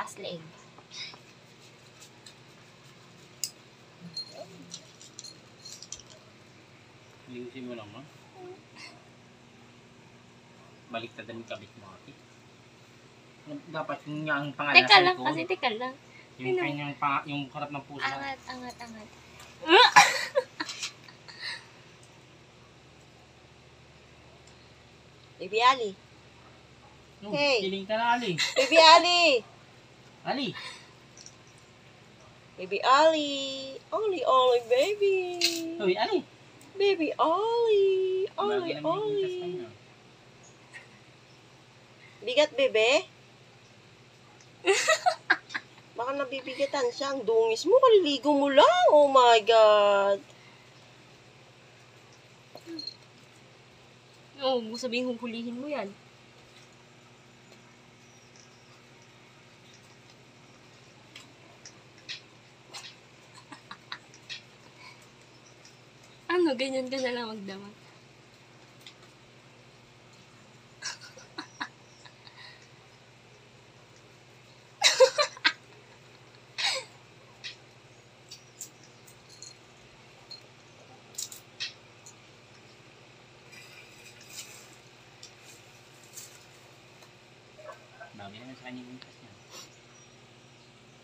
Taas leeg. Liusin mo lang, no? Baliktad ang kabit mo, ate. Dapat yung ang pangalan Teka sa lang, likod. kasi teka lang. Yung kanyang yung harap ng puso. Angat, angat, angat. Baby Ali. No, Hey. kiling ka na, Ali. Baby Ali. Ali. Baby Ali. Oli, baby. Uy, Ali. Baby Ali. Bagay naman yung butas Oli. kanya. Bigat, bebe? Baka nabibigatan siya. Ang dungis mo. Kaliligo mo lang. Oh my God. Oo, oh, sabihin huhulihin mo yan. Ano, ganyan ka na lang magdamag. Bagay naman sa kanya yung butas.